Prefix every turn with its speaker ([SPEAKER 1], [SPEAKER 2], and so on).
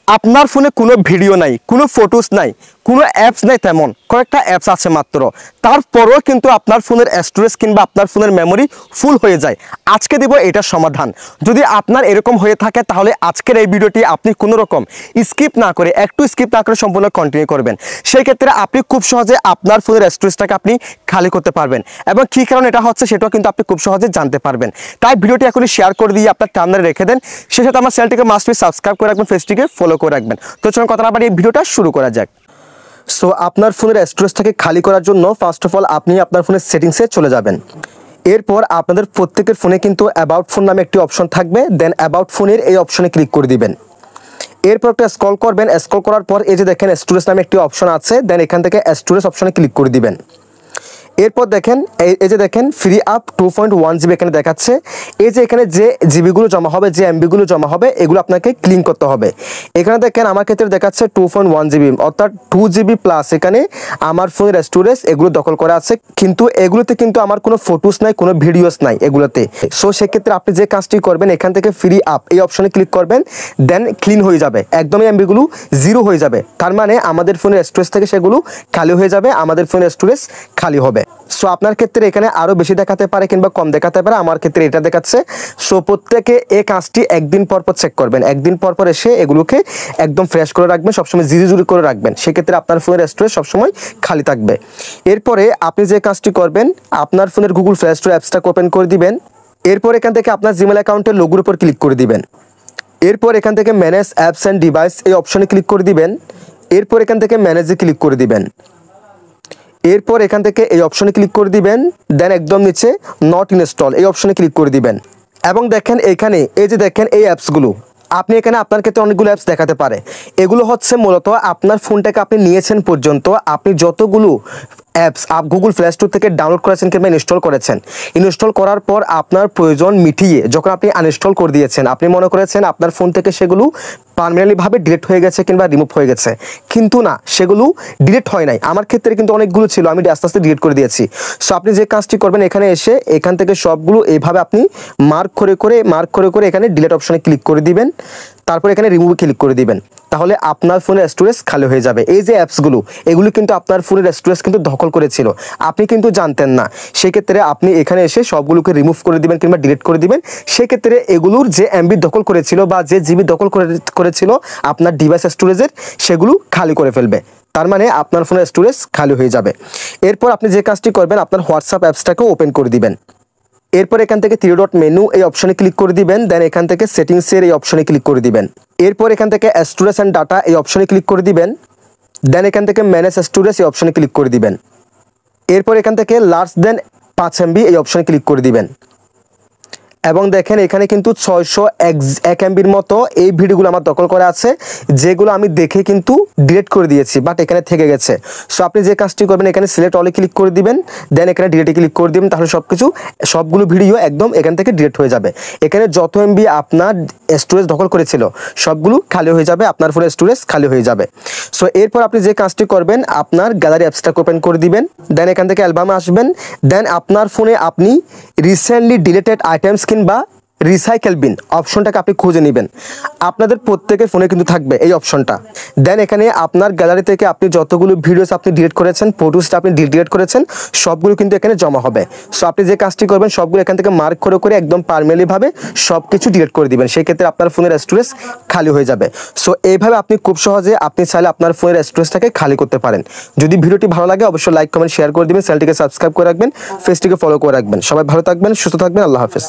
[SPEAKER 1] আপনার ফোনে কোনো ভিডিও নাই, কোনো ফটোস নাই, কোনো অ্যাপস নাই, তেমন কয়েকটা অ্যাপস আছে মাত্র, তারপরেও কিন্তু আপনার ফোনের স্টোরেজ কিংবা আপনার ফোনের মেমোরি ফুল হয়ে যায়। আজকে দেব এটার সমাধান। যদি আপনার এরকম হয়ে থাকে তাহলে আজকের এই ভিডিওটি আপনি কোনো রকম স্কিপ না করে, একটু স্কিপ না করে সম্পূর্ণ কন্টিনিউ করবেন। সেই ক্ষেত্রে আপনি খুব সহজে আপনার ফোনের স্টোরেজটাকে আপনি খালি করতে পারবেন, এবং কী কারণে এটা হচ্ছে সেটাও কিন্তু আপনি খুব সহজে জানতে পারবেন। তাই ভিডিওটি এখনই শেয়ার করে দিয়ে আপনার টার্মিনালে রেখে দেন। সেই সাথে আমার চ্যানেলটিকে মাস্ট বি সাবস্ক্রাইব করে রাখবেন, পেজটিকে ফলো করে রাখবেন। তো চলুন কথা না বাড়িয়ে এই ভিডিওটা শুরু করা যাক। সো আপনার ফোনের স্টোরেজটাকে খালি করার জন্য ফার্স্ট অফ অল আপনি আপনার ফোনের সেটিংসে চলে যাবেন। এরপর আপনাদের প্রত্যেকের ফোনে কিন্তু অ্যাবাউট ফোন নামে একটি অপশন থাকবে, দেন অ্যাবাউট ফোনের এই অপশনে ক্লিক করে দিবেন। এরপর একটা স্ক্রল করবেন, স্ক্রল করার পর এই যে দেখেন স্টোরেজ নামে একটি অপশন আছে, দেন এখান থেকে স্টোরেজ অপশনে ক্লিক করে দিবেন। এরপর দেখেন এই যে দেখেন ফ্রি আপ 2.1 জিবি এখানে দেখাচ্ছে। এই যে এখানে যে জিবিগুলো জমা হবে, যে এমবিগুলো জমা হবে, এগুলো আপনাকে ক্লিন করতে হবে। এখানে দেখেন আমার ক্ষেত্রে দেখাচ্ছে 2.1 জিবি, অর্থাৎ 2 জিবি প্লাস এখানে আমার ফোনের স্টোরেজ এগুলো দখল করা আছে, কিন্তু এগুলোতে কিন্তু আমার কোনো ফটোস নাই, কোনো ভিডিওস নাই এগুলোতে। সো সেক্ষেত্রে আপনি যে কাজটি করবেন, এখান থেকে ফ্রি আপ এই অপশনে ক্লিক করবেন, দেন ক্লিন হয়ে যাবে, একদমই এমবিগুলো জিরো হয়ে যাবে। তার মানে আমাদের ফোনের স্টোরেজ থেকে সেগুলো খালি হয়ে যাবে, আমাদের ফোনের স্টোরেজ খালি হবে। সো আপনার ক্ষেত্রে এখানে আরও বেশি দেখাতে পারে কিংবা কম দেখাতে পারে, আমার ক্ষেত্রে এটা দেখাচ্ছে। সো প্রত্যেকে এই কাজটি একদিন পর পর চেক করবেন, একদিন পর পর এসে এগুলোকে একদম ফ্রেশ করে রাখবেন, সবসময় জিরি করে রাখবেন। সেক্ষেত্রে আপনার ফোনের স্টোরেজ সবসময় খালি থাকবে। এরপরে আপনি যে কাজটি করবেন, আপনার ফোনের গুগল প্লে স্টোর অ্যাপসটাকে ওপেন করে দিবেন। এরপর এখান থেকে আপনার জিমেল অ্যাকাউন্টের লোগোর উপর ক্লিক করে দিবেন। এরপর এখান থেকে ম্যানেজ অ্যাপস অ্যান্ড ডিভাইস এই অপশনে ক্লিক করে দিবেন। এরপর এখান থেকে ম্যানেজে ক্লিক করে দিবেন। এরপর এখান থেকে এই অপশনে ক্লিক করে দিবেন, দেন একদম নিচে নট ইনস্টল এই অপশনে ক্লিক করে দিবেন। এবং দেখেন এখানে এই যে দেখেন এই অ্যাপসগুলো আপনি এখানে আপনার ক্ষেত্রে অনেকগুলো অ্যাপস দেখাতে পারে। এগুলো হচ্ছে মূলত আপনার ফোনটাকে আপনি নিয়েছেন পর্যন্ত আপনি যতগুলো অ্যাপস গুগল প্লে স্টোর থেকে ডাউনলোড করেছেন কিংবা ইনস্টল করেছেন, ইনস্টল করার পর আপনার প্রয়োজন মিটিয়ে যখন আপনি আনইনস্টল করে দিয়েছেন, আপনি মনে করেছেন আপনার ফোন থেকে সেগুলো পার্মানেন্টলিভাবে ডিলিট হয়ে গেছে কিংবা রিমুভ হয়ে গেছে, কিন্তু না, সেগুলো ডিলিট হয় নাই। আমার ক্ষেত্রে কিন্তু অনেকগুলো ছিল, আমি আস্তে আস্তে ডিলিট করে দিয়েছি। সো আপনি যে কাজটি করবেন, এখানে এসে এখান থেকে সবগুলো এইভাবে আপনি মার্ক করে এখানে ডিলিট অপশনে ক্লিক করে দিবেন, তারপর এখানে রিমুভে ক্লিক করে দিবেন। তাহলে আপনার ফোনের স্টোরেজ খালি হয়ে যাবে। এই যে অ্যাপসগুলো এগুলো কিন্তু আপনার ফোনের স্টোরেজ কিন্তু দখল করেছিল, আপনি কিন্তু জানতেন না। সেক্ষেত্রে আপনি এখানে এসে সবগুলোকে রিমুভ করে দিবেন কিংবা ডিলিট করে দিবেন। সেক্ষেত্রে এগুলোর যে এমবি দখল করেছিল বা যে জিবি দখল করেছিল আপনার ডিভাইস স্টোরেজের, সেগুলো খালি করে ফেলবে। তার মানে আপনার ফোনের স্টোরেজ খালি হয়ে যাবে। এরপর আপনি যে কাজটি করবেন, আপনার হোয়াটসঅ্যাপ অ্যাপসটাকে ওপেন করে দিবেন। এরপর এখান থেকে 3 ডট মেনু এই অপশনে ক্লিক করে দিবেন, দেন এখান থেকে সেটিংসের এই অপশনে ক্লিক করে দিবেন। এরপর এখান থেকে স্টোরেজ অ্যান্ড ডাটা এই অপশনে ক্লিক করে দিবেন, দেন এখান থেকে ম্যানেজ স্টোরেজ এই অপশনে ক্লিক করে দিবেন। এরপর এখান থেকে লার্জ দেন 5 MB এই অপশনে ক্লিক করে দিবেন। এবং দেখেন এখানে কিন্তু 601 MBর মতো এই ভিডিওগুলো আমার দখল করা আছে, যেগুলো আমি দেখে কিন্তু ডিলিট করে দিয়েছি, বাট এখানে থেকে গেছে। সো আপনি যে কাজটি করবেন, এখানে সিলেক্ট অলে ক্লিক করে দিবেন, দেন এখানে ডিলিটে ক্লিক করে দিবেন। তাহলে সবগুলো ভিডিও একদম এখান থেকে ডিলিট হয়ে যাবে। এখানে যত এমবি আপনার স্টোরেজ দখল করেছিল সবগুলো খালি হয়ে যাবে, আপনার ফোনের স্টোরেজ খালি হয়ে যাবে। সো এরপর আপনি যে কাজটি করবেন, আপনার গ্যালারি অ্যাপসটাকে ওপেন করে দিবেন, দেন এখান থেকে অ্যালবামে আসবেন, দেন আপনার ফোনে আপনি রিসেন্টলি ডিলিটেড আইটেমস কিংবা রিসাইকেল বিন অপশনটাকে আপনি খুঁজে নেবেন। আপনাদের প্রত্যেকের ফোনে কিন্তু থাকবে এই অপশনটা। দেন এখানে আপনার গ্যালারি থেকে আপনি যতগুলো ভিডিওস আপনি ডিলিট করেছেন, ফটোসটা আপনি ডিলিট করেছেন, সবগুলো কিন্তু এখানে জমা হবে। সো আপনি যে কাজটি করবেন, সবগুলো এখান থেকে মার্ক করে একদম পার্মানেন্টলিভাবে সব কিছু ডিলিট করে দিবেন। সেক্ষেত্রে আপনার ফোনের স্টোরেজ খালি হয়ে যাবে। সো এইভাবে আপনি খুব সহজে আপনি চাইলে আপনার ফোনের স্টোরেজটাকে খালি করতে পারেন। যদি ভিডিওটি ভালো লাগে অবশ্যই লাইক কমেন্ট শেয়ার করে দিবেন, চ্যানেলটিকে সাবস্ক্রাইব করে রাখবেন, পেজটিকে ফলো করে রাখবেন। সবাই ভালো থাকবেন, সুস্থ থাকবেন, আল্লাহ হাফেজ।